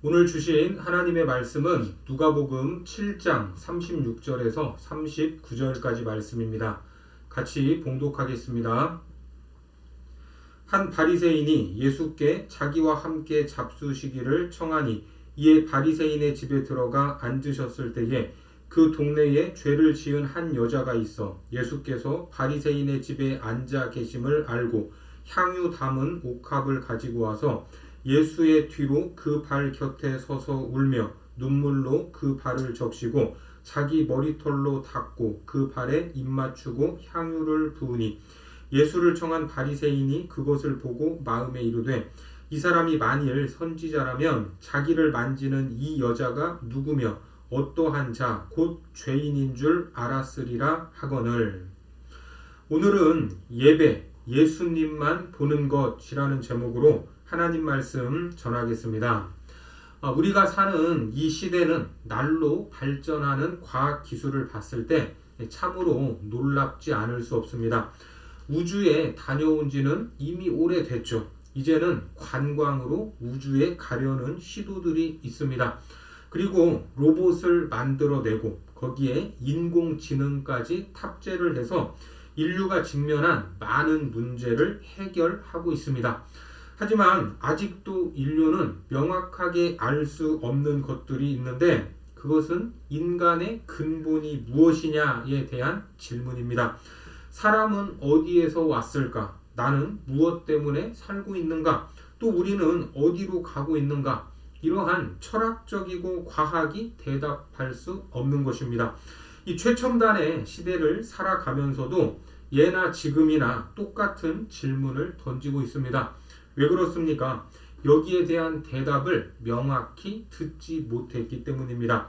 오늘 주신 하나님의 말씀은 누가복음 7장 36절에서 39절까지 말씀입니다. 같이 봉독하겠습니다. 한 바리새인이 예수께 자기와 함께 잡수시기를 청하니 이에 바리새인의 집에 들어가 앉으셨을 때에 그 동네에 죄를 지은 한 여자가 있어 예수께서 바리새인의 집에 앉아 계심을 알고 향유 담은 옥합을 가지고 와서 예수의 뒤로 그 발 곁에 서서 울며 눈물로 그 발을 적시고 자기 머리털로 닦고 그 발에 입 맞추고 향유를 부으니 예수를 청한 바리새인이 그것을 보고 마음에 이르되 이 사람이 만일 선지자라면 자기를 만지는 이 여자가 누구며 어떠한 자 곧 죄인인 줄 알았으리라 하거늘. 오늘은 예배, 예수님만 보는 것이라는 제목으로 하나님 말씀 전하겠습니다. 우리가 사는 이 시대는 날로 발전하는 과학기술을 봤을 때 참으로 놀랍지 않을 수 없습니다. 우주에 다녀온 지는 이미 오래됐죠. 이제는 관광으로 우주에 가려는 시도들이 있습니다. 그리고 로봇을 만들어내고 거기에 인공지능까지 탑재를 해서 인류가 직면한 많은 문제를 해결하고 있습니다. 하지만 아직도 인류는 명확하게 알 수 없는 것들이 있는데 그것은 인간의 근본이 무엇이냐에 대한 질문입니다. 사람은 어디에서 왔을까? 나는 무엇 때문에 살고 있는가? 또 우리는 어디로 가고 있는가? 이러한 철학적이고 과학이 대답할 수 없는 것입니다. 이 최첨단의 시대를 살아가면서도 예나 지금이나 똑같은 질문을 던지고 있습니다. 왜 그렇습니까? 여기에 대한 대답을 명확히 듣지 못했기 때문입니다.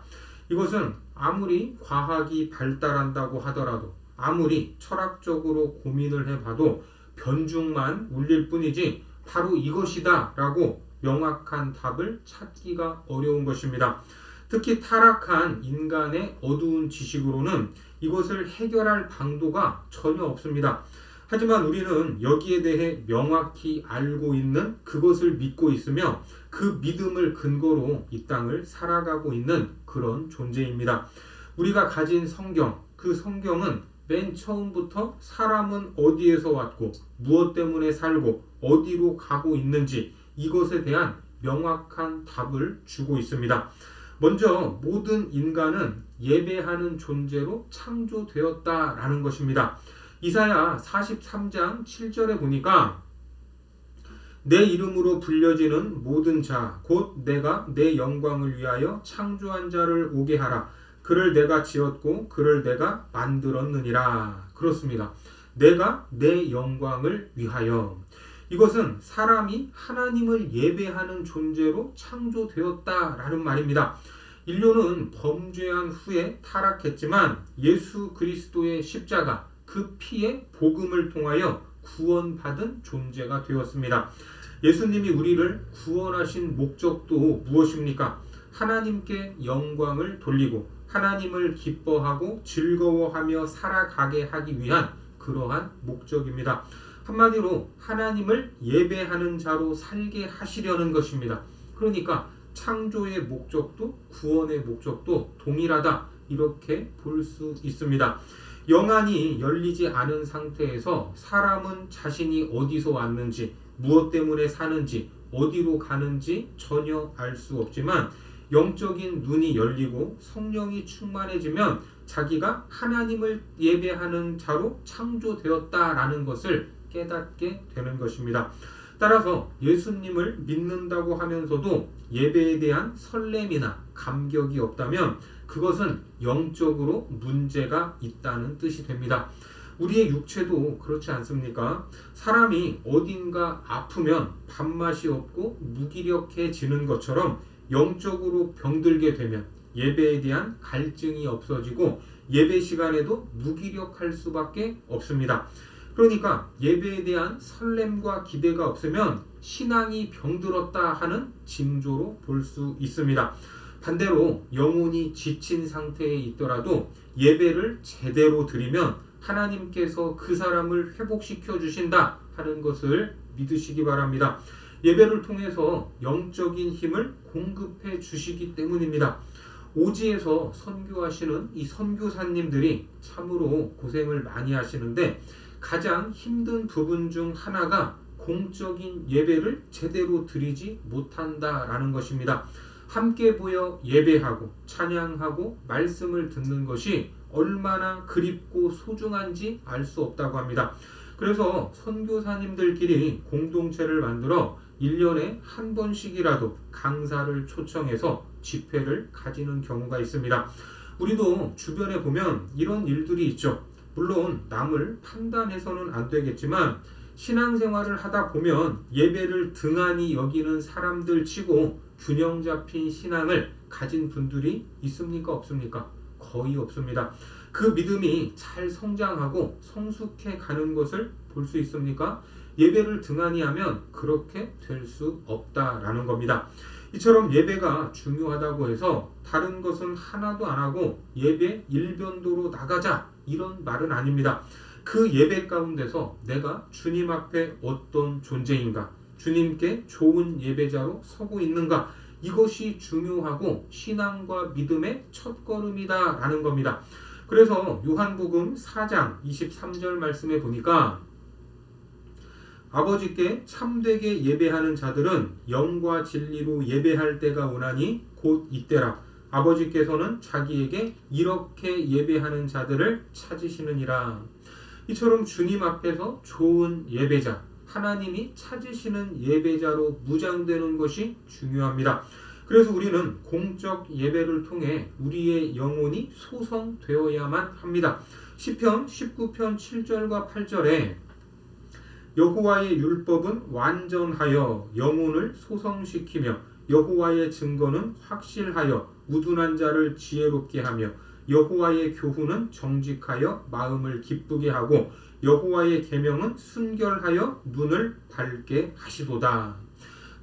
이것은 아무리 과학이 발달한다고 하더라도 아무리 철학적으로 고민을 해봐도 변죽만 울릴 뿐이지 바로 이것이다 라고 명확한 답을 찾기가 어려운 것입니다. 특히 타락한 인간의 어두운 지식으로는 이것을 해결할 방도가 전혀 없습니다. 하지만 우리는 여기에 대해 명확히 알고 있는 그것을 믿고 있으며 그 믿음을 근거로 이 땅을 살아가고 있는 그런 존재입니다. 우리가 가진 성경, 그 성경은 맨 처음부터 사람은 어디에서 왔고 무엇 때문에 살고 어디로 가고 있는지 이것에 대한 명확한 답을 주고 있습니다. 먼저 모든 인간은 예배하는 존재로 창조되었다라는 것입니다. 이사야 43장 7절에 보니까 내 이름으로 불려지는 모든 자 곧 내가 내 영광을 위하여 창조한 자를 오게 하라. 그를 내가 지었고 그를 내가 만들었느니라. 그렇습니다. 내가 내 영광을 위하여. 이것은 사람이 하나님을 예배하는 존재로 창조되었다라는 말입니다. 인류는 범죄한 후에 타락했지만 예수 그리스도의 십자가 그 피의 복음을 통하여 구원받은 존재가 되었습니다. 예수님이 우리를 구원하신 목적도 무엇입니까? 하나님께 영광을 돌리고 하나님을 기뻐하고 즐거워하며 살아가게 하기 위한 그러한 목적입니다. 한마디로 하나님을 예배하는 자로 살게 하시려는 것입니다. 그러니까 창조의 목적도 구원의 목적도 동일하다 이렇게 볼 수 있습니다. 영안이 열리지 않은 상태에서 사람은 자신이 어디서 왔는지 무엇 때문에 사는지 어디로 가는지 전혀 알 수 없지만 영적인 눈이 열리고 성령이 충만해지면 자기가 하나님을 예배하는 자로 창조되었다라는 것을 깨닫게 되는 것입니다. 따라서 예수님을 믿는다고 하면서도 예배에 대한 설렘이나 감격이 없다면 그것은 영적으로 문제가 있다는 뜻이 됩니다. 우리의 육체도 그렇지 않습니까? 사람이 어딘가 아프면 밥맛이 없고 무기력해지는 것처럼 영적으로 병들게 되면 예배에 대한 갈증이 없어지고 예배 시간에도 무기력할 수밖에 없습니다. 그러니까 예배에 대한 설렘과 기대가 없으면 신앙이 병들었다 하는 징조로 볼 수 있습니다. 반대로 영혼이 지친 상태에 있더라도 예배를 제대로 드리면 하나님께서 그 사람을 회복시켜 주신다 하는 것을 믿으시기 바랍니다. 예배를 통해서 영적인 힘을 공급해 주시기 때문입니다. 오지에서 선교하시는 이 선교사님들이 참으로 고생을 많이 하시는데 가장 힘든 부분 중 하나가 공적인 예배를 제대로 드리지 못한다라는 것입니다. 함께 모여 예배하고 찬양하고 말씀을 듣는 것이 얼마나 그립고 소중한지 알 수 없다고 합니다. 그래서 선교사님들끼리 공동체를 만들어 1년에 한 번씩이라도 강사를 초청해서 집회를 가지는 경우가 있습니다. 우리도 주변에 보면 이런 일들이 있죠. 물론 남을 판단해서는 안 되겠지만 신앙생활을 하다 보면 예배를 등한히 여기는 사람들 치고 균형 잡힌 신앙을 가진 분들이 있습니까? 없습니까? 거의 없습니다. 그 믿음이 잘 성장하고 성숙해 가는 것을 볼 수 있습니까? 예배를 등한히 하면 그렇게 될 수 없다라는 겁니다. 이처럼 예배가 중요하다고 해서 다른 것은 하나도 안 하고 예배 일변도로 나가자 이런 말은 아닙니다. 그 예배 가운데서 내가 주님 앞에 어떤 존재인가, 주님께 좋은 예배자로 서고 있는가, 이것이 중요하고 신앙과 믿음의 첫걸음이다 라는 겁니다. 그래서 요한복음 4장 23절 말씀에 보니까 아버지께 참되게 예배하는 자들은 영과 진리로 예배할 때가 오나니 곧 이때라. 아버지께서는 자기에게 이렇게 예배하는 자들을 찾으시느니라. 이처럼 주님 앞에서 좋은 예배자, 하나님이 찾으시는 예배자로 무장되는 것이 중요합니다. 그래서 우리는 공적 예배를 통해 우리의 영혼이 소성되어야만 합니다. 시편 19편 7절과 8절에 여호와의 율법은 완전하여 영혼을 소성시키며 여호와의 증거는 확실하여 우둔한 자를 지혜롭게 하며 여호와의 교훈은 정직하여 마음을 기쁘게 하고 여호와의 계명은 순결하여 눈을 밝게 하시도다.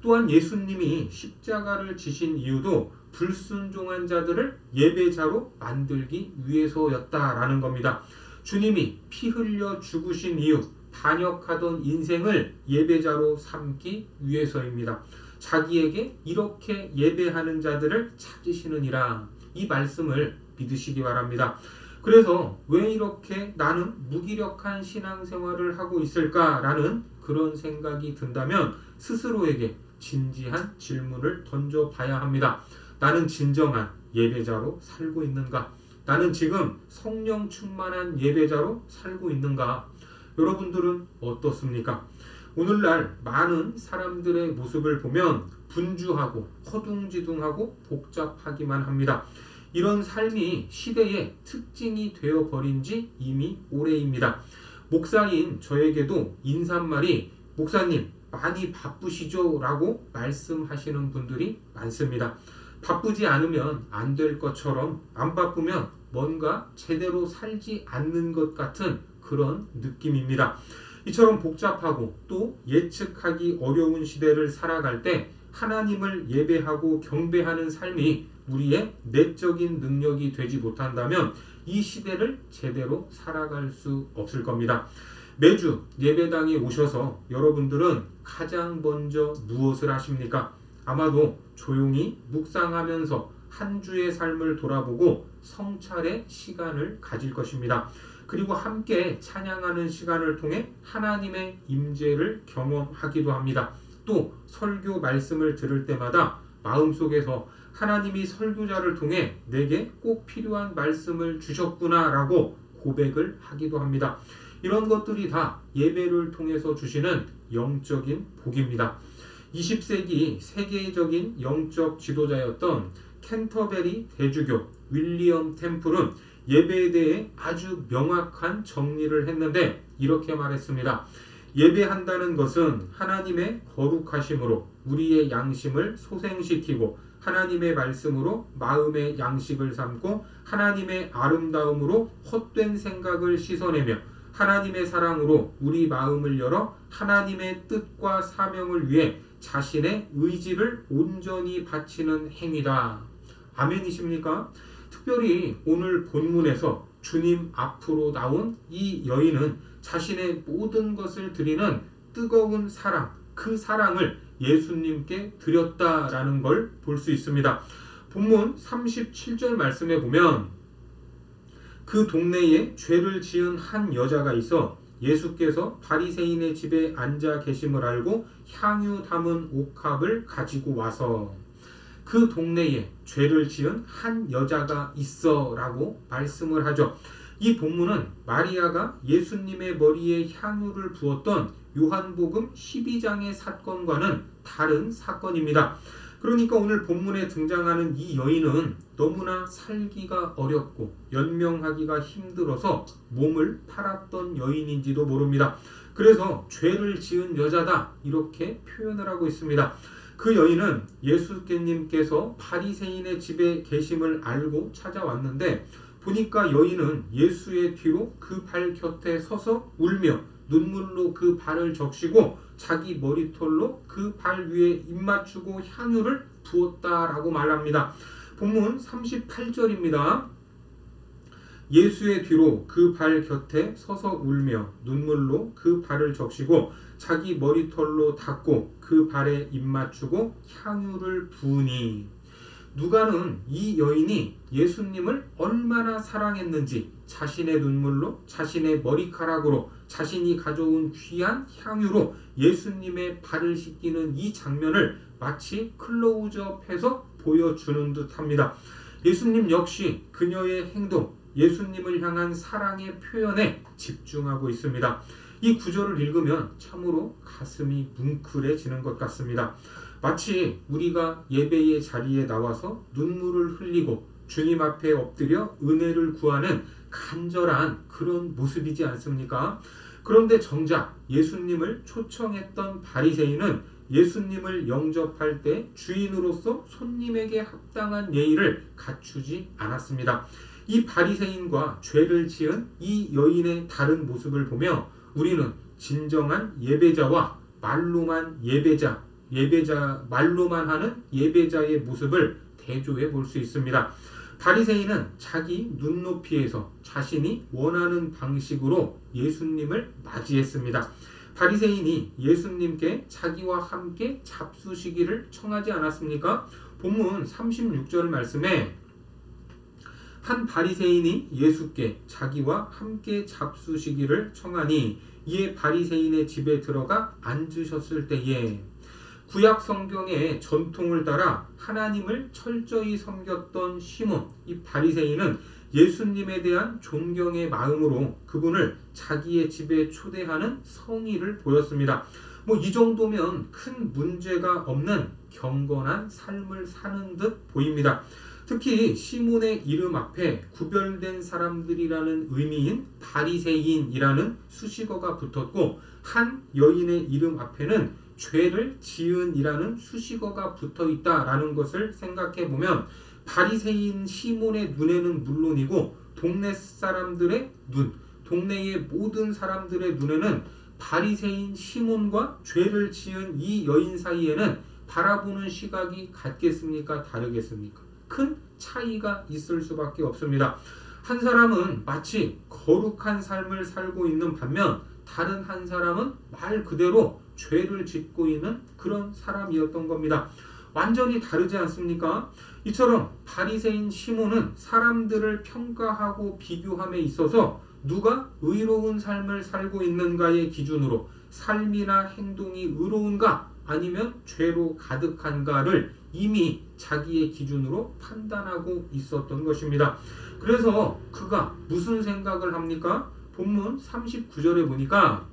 또한 예수님이 십자가를 지신 이유도 불순종한 자들을 예배자로 만들기 위해서였다라는 겁니다. 주님이 피 흘려 죽으신 이유, 반역하던 인생을 예배자로 삼기 위해서입니다. 자기에게 이렇게 예배하는 자들을 찾으시느니라. 이 말씀을 믿으시기 바랍니다. 그래서 왜 이렇게 나는 무기력한 신앙생활을 하고 있을까라는 그런 생각이 든다면 스스로에게 진지한 질문을 던져봐야 합니다. 나는 진정한 예배자로 살고 있는가? 나는 지금 성령 충만한 예배자로 살고 있는가? 여러분들은 어떻습니까? 오늘날 많은 사람들의 모습을 보면 분주하고 허둥지둥하고 복잡하기만 합니다. 이런 삶이 시대의 특징이 되어버린 지 이미 오래입니다. 목사인 저에게도 인사말이 목사님 많이 바쁘시죠? 라고 말씀하시는 분들이 많습니다. 바쁘지 않으면 안 될 것처럼 안 바쁘면 뭔가 제대로 살지 않는 것 같은 그런 느낌입니다. 이처럼 복잡하고 또 예측하기 어려운 시대를 살아갈 때 하나님을 예배하고 경배하는 삶이 우리의 내적인 능력이 되지 못한다면 이 시대를 제대로 살아갈 수 없을 겁니다. 매주 예배당에 오셔서 여러분들은 가장 먼저 무엇을 하십니까? 아마도 조용히 묵상하면서 한 주의 삶을 돌아보고 성찰의 시간을 가질 것입니다. 그리고 함께 찬양하는 시간을 통해 하나님의 임재를 경험하기도 합니다. 또 설교 말씀을 들을 때마다 마음속에서 하나님이 설교자를 통해 내게 꼭 필요한 말씀을 주셨구나 라고 고백을 하기도 합니다. 이런 것들이 다 예배를 통해서 주시는 영적인 복입니다. 20세기 세계적인 영적 지도자였던 캔터베리 대주교 윌리엄 템플은 예배에 대해 아주 명확한 정리를 했는데 이렇게 말했습니다. 예배한다는 것은 하나님의 거룩하심으로 우리의 양심을 소생시키고 하나님의 말씀으로 마음의 양식을 삼고 하나님의 아름다움으로 헛된 생각을 씻어내며 하나님의 사랑으로 우리 마음을 열어 하나님의 뜻과 사명을 위해 자신의 의지를 온전히 바치는 행위다. 아멘이십니까? 특별히 오늘 본문에서 주님 앞으로 나온 이 여인은 자신의 모든 것을 드리는 뜨거운 사랑, 그 사랑을 예수님께 드렸다라는 걸 볼 수 있습니다. 본문 37절 말씀에 보면 그 동네에 죄를 지은 한 여자가 있어 예수께서 바리새인의 집에 앉아 계심을 알고 향유 담은 옥합을 가지고 와서 그 동네에 죄를 지은 한 여자가 있어 라고 말씀을 하죠. 이 본문은 마리아가 예수님의 머리에 향유를 부었던 요한복음 12장의 사건과는 다른 사건입니다. 그러니까 오늘 본문에 등장하는 이 여인은 너무나 살기가 어렵고 연명하기가 힘들어서 몸을 팔았던 여인인지도 모릅니다. 그래서 죄를 지은 여자다 이렇게 표현을 하고 있습니다. 그 여인은 예수님께서 바리새인의 집에 계심을 알고 찾아왔는데 보니까 여인은 예수의 뒤로 그 발 곁에 서서 울며 눈물로 그 발을 적시고 자기 머리털로 그 발 위에 입맞추고 향유를 부었다라고 말합니다. 본문 38절입니다. 예수의 뒤로 그 발 곁에 서서 울며 눈물로 그 발을 적시고 자기 머리털로 닦고 그 발에 입맞추고 향유를 부으니 누가는 이 여인이 예수님을 얼마나 사랑했는지 자신의 눈물로 자신의 머리카락으로 자신이 가져온 귀한 향유로 예수님의 발을 씻기는 이 장면을 마치 클로즈업해서 보여주는 듯합니다. 예수님 역시 그녀의 행동, 예수님을 향한 사랑의 표현에 집중하고 있습니다. 이 구절을 읽으면 참으로 가슴이 뭉클해지는 것 같습니다. 마치 우리가 예배의 자리에 나와서 눈물을 흘리고 주님 앞에 엎드려 은혜를 구하는 간절한 그런 모습이지 않습니까? 그런데 정작 예수님을 초청했던 바리새인은 예수님을 영접할 때 주인으로서 손님에게 합당한 예의를 갖추지 않았습니다. 이 바리새인과 죄를 지은 이 여인의 다른 모습을 보며 우리는 진정한 예배자와 말로만 말로만 하는 예배자의 모습을 대조해 볼 수 있습니다. 바리새인은 자기 눈높이에서 자신이 원하는 방식으로 예수님을 맞이했습니다. 바리새인이 예수님께 자기와 함께 잡수시기를 청하지 않았습니까? 본문 36절 말씀에 한 바리새인이 예수께 자기와 함께 잡수시기를 청하니 이에 바리새인의 집에 들어가 앉으셨을 때에 구약 성경의 전통을 따라 하나님을 철저히 섬겼던 시몬, 이 바리새인은 예수님에 대한 존경의 마음으로 그분을 자기의 집에 초대하는 성의를 보였습니다. 이 정도면 큰 문제가 없는 경건한 삶을 사는 듯 보입니다. 특히 시몬의 이름 앞에 구별된 사람들이라는 의미인 바리새인이라는 수식어가 붙었고 한 여인의 이름 앞에는 죄를 지은이라는 수식어가 붙어 있다라는 것을 생각해 보면 바리새인 시몬의 눈에는 물론이고 동네 사람들의 눈, 동네의 모든 사람들의 눈에는 바리새인 시몬과 죄를 지은 이 여인 사이에는 바라보는 시각이 같겠습니까? 다르겠습니까? 큰 차이가 있을 수밖에 없습니다. 한 사람은 마치 거룩한 삶을 살고 있는 반면 다른 한 사람은 말 그대로 죄를 짓고 있는 그런 사람이었던 겁니다. 완전히 다르지 않습니까? 이처럼 바리새인 시몬은 사람들을 평가하고 비교함에 있어서 누가 의로운 삶을 살고 있는가의 기준으로 삶이나 행동이 의로운가 아니면 죄로 가득한가를 이미 자기의 기준으로 판단하고 있었던 것입니다. 그래서 그가 무슨 생각을 합니까? 본문 39절에 보니까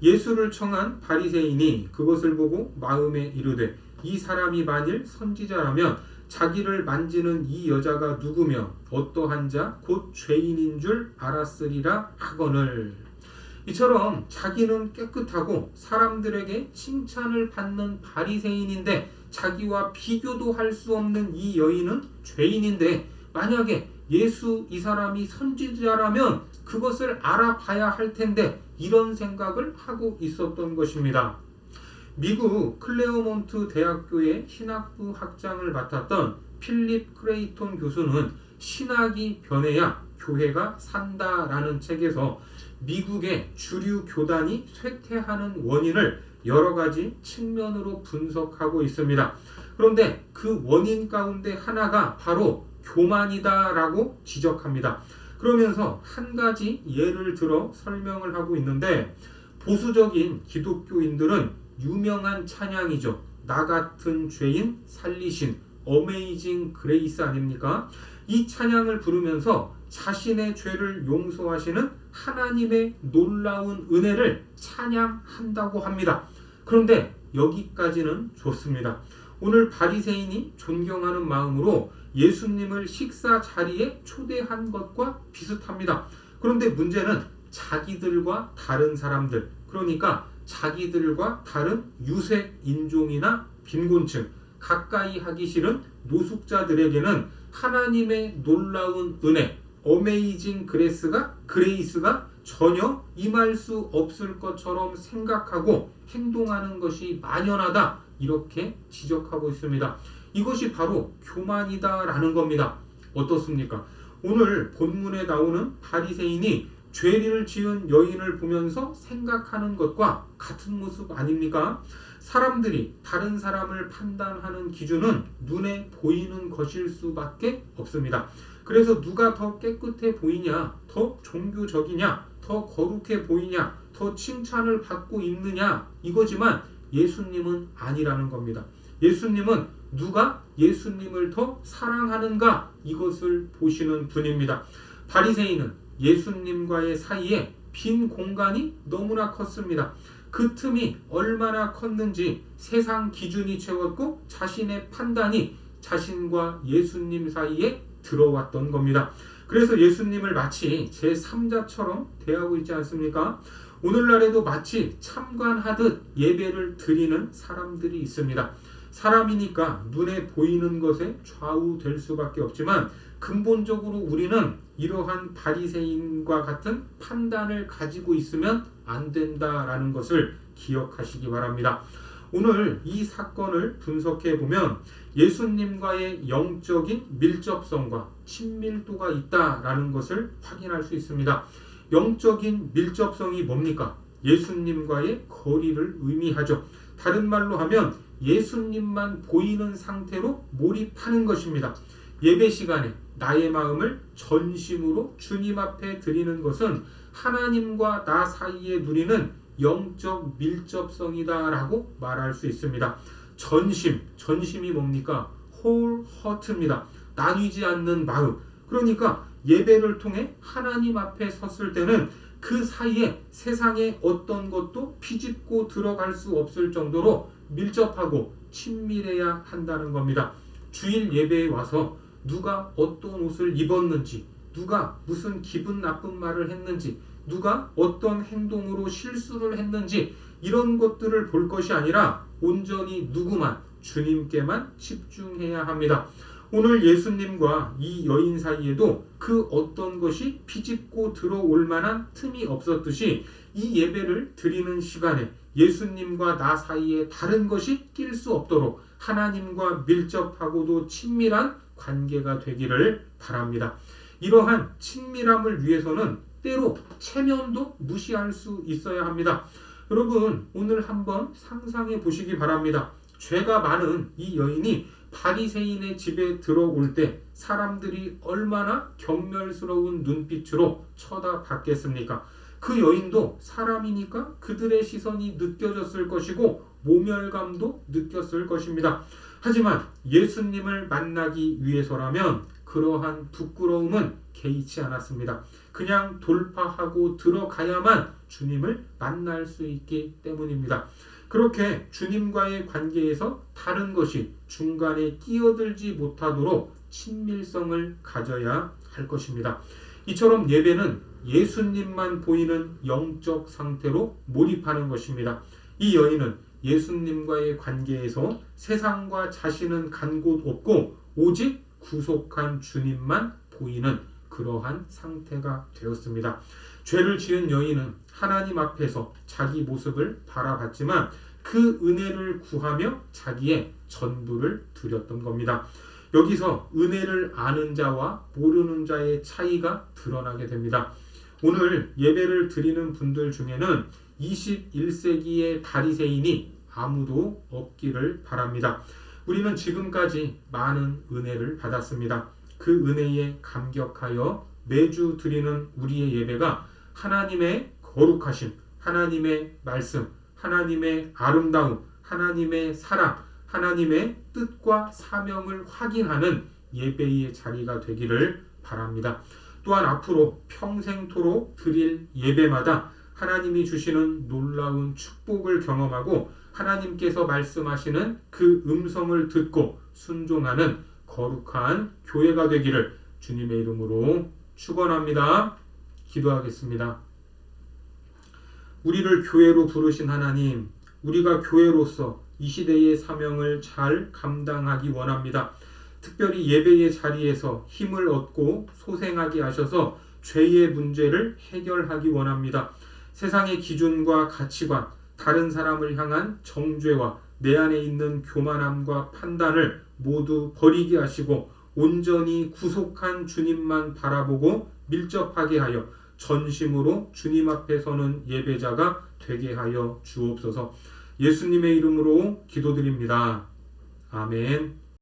예수를 청한 바리새인이 그것을 보고 마음에 이르되 이 사람이 만일 선지자라면 자기를 만지는 이 여자가 누구며 어떠한 자 곧 죄인인 줄 알았으리라 하거늘. 이처럼 자기는 깨끗하고 사람들에게 칭찬을 받는 바리새인인데 자기와 비교도 할 수 없는 이 여인은 죄인인데 만약에 예수 이 사람이 선지자라면 그것을 알아봐야 할 텐데 이런 생각을 하고 있었던 것입니다. 미국 클레어몬트 대학교의 신학부 학장을 맡았던 필립 크레이톤 교수는 신학이 변해야 교회가 산다라는 책에서 미국의 주류 교단이 쇠퇴하는 원인을 여러 가지 측면으로 분석하고 있습니다. 그런데 그 원인 가운데 하나가 바로 교만이다라고 지적합니다. 그러면서 한 가지 예를 들어 설명을 하고 있는데, 보수적인 기독교인들은 유명한 찬양이죠. 나 같은 죄인 살리신 어메이징 그레이스 아닙니까? 이 찬양을 부르면서 자신의 죄를 용서하시는 하나님의 놀라운 은혜를 찬양한다고 합니다. 그런데 여기까지는 좋습니다. 오늘 바리새인이 존경하는 마음으로 예수님을 식사 자리에 초대한 것과 비슷합니다. 그런데 문제는 자기들과 다른 사람들, 그러니까 자기들과 다른 유색 인종이나 빈곤층, 가까이 하기 싫은 노숙자들에게는 하나님의 놀라운 은혜, 어메이징 그레이스가 전혀 임할 수 없을 것처럼 생각하고 행동하는 것이 만연하다, 이렇게 지적하고 있습니다. 이것이 바로 교만이다라는 겁니다. 어떻습니까? 오늘 본문에 나오는 바리새인이 죄를 지은 여인을 보면서 생각하는 것과 같은 모습 아닙니까? 사람들이 다른 사람을 판단하는 기준은 눈에 보이는 것일 수밖에 없습니다. 그래서 누가 더 깨끗해 보이냐, 더 종교적이냐, 더 거룩해 보이냐, 더 칭찬을 받고 있느냐, 이거지만 예수님은 아니라는 겁니다. 예수님은 누가 예수님을 더 사랑하는가, 이것을 보시는 분입니다. 바리새인은 예수님과의 사이에 빈 공간이 너무나 컸습니다. 그 틈이 얼마나 컸는지 세상 기준이 채웠고 자신의 판단이 자신과 예수님 사이에 들어왔던 겁니다. 그래서 예수님을 마치 제3자처럼 대하고 있지 않습니까? 오늘날에도 마치 참관하듯 예배를 드리는 사람들이 있습니다. 사람이니까 눈에 보이는 것에 좌우될 수밖에 없지만 근본적으로 우리는 이러한 바리새인과 같은 판단을 가지고 있으면 안 된다라는 것을 기억하시기 바랍니다. 오늘 이 사건을 분석해 보면 예수님과의 영적인 밀접성과 친밀도가 있다라는 것을 확인할 수 있습니다. 영적인 밀접성이 뭡니까? 예수님과의 거리를 의미하죠. 다른 말로 하면 예수님만 보이는 상태로 몰입하는 것입니다. 예배 시간에 나의 마음을 전심으로 주님 앞에 드리는 것은 하나님과 나 사이에 누리는 영적 밀접성이다라고 말할 수 있습니다. 전심이 뭡니까? whole heart입니다. 나뉘지 않는 마음. 그러니까 예배를 통해 하나님 앞에 섰을 때는 그 사이에 세상의 어떤 것도 비집고 들어갈 수 없을 정도로 밀접하고 친밀해야 한다는 겁니다. 주일 예배에 와서 누가 어떤 옷을 입었는지, 누가 무슨 기분 나쁜 말을 했는지, 누가 어떤 행동으로 실수를 했는지, 이런 것들을 볼 것이 아니라 온전히 누구만, 주님께만 집중해야 합니다. 오늘 예수님과 이 여인 사이에도 그 어떤 것이 비집고 들어올 만한 틈이 없었듯이 이 예배를 드리는 시간에 예수님과 나 사이에 다른 것이 낄 수 없도록 하나님과 밀접하고도 친밀한 관계가 되기를 바랍니다. 이러한 친밀함을 위해서는 때로 체면도 무시할 수 있어야 합니다. 여러분, 오늘 한번 상상해 보시기 바랍니다. 죄가 많은 이 여인이 바리새인의 집에 들어올 때 사람들이 얼마나 경멸스러운 눈빛으로 쳐다봤겠습니까? 그 여인도 사람이니까 그들의 시선이 느껴졌을 것이고 모멸감도 느꼈을 것입니다. 하지만 예수님을 만나기 위해서라면 그러한 부끄러움은 개의치 않았습니다. 그냥 돌파하고 들어가야만 주님을 만날 수 있기 때문입니다. 그렇게 주님과의 관계에서 다른 것이 중간에 끼어들지 못하도록 친밀성을 가져야 할 것입니다. 이처럼 예배는 예수님만 보이는 영적 상태로 몰입하는 것입니다. 이 여인은 예수님과의 관계에서 세상과 자신은 간 곳 없고 오직 구속한 주님만 보이는 그러한 상태가 되었습니다. 죄를 지은 여인은 하나님 앞에서 자기 모습을 바라봤지만 그 은혜를 구하며 자기의 전부를 드렸던 겁니다. 여기서 은혜를 아는 자와 모르는 자의 차이가 드러나게 됩니다. 오늘 예배를 드리는 분들 중에는 21세기의 바리새인이 아무도 없기를 바랍니다. 우리는 지금까지 많은 은혜를 받았습니다. 그 은혜에 감격하여 매주 드리는 우리의 예배가 하나님의 거룩하심, 하나님의 말씀, 하나님의 아름다움, 하나님의 사랑, 하나님의 뜻과 사명을 확인하는 예배의 자리가 되기를 바랍니다. 또한 앞으로 평생토록 드릴 예배마다 하나님이 주시는 놀라운 축복을 경험하고 하나님께서 말씀하시는 그 음성을 듣고 순종하는 거룩한 교회가 되기를 주님의 이름으로 축원합니다. 기도하겠습니다. 우리를 교회로 부르신 하나님, 우리가 교회로서 이 시대의 사명을 잘 감당하기 원합니다. 특별히 예배의 자리에서 힘을 얻고 소생하게 하셔서 죄의 문제를 해결하기 원합니다. 세상의 기준과 가치관, 다른 사람을 향한 정죄와 내 안에 있는 교만함과 판단을 모두 버리게 하시고 온전히 구속한 주님만 바라보고 밀접하게 하여 전심으로 주님 앞에 서는 예배자가 되게 하여 주옵소서. 예수님의 이름으로 기도드립니다. 아멘.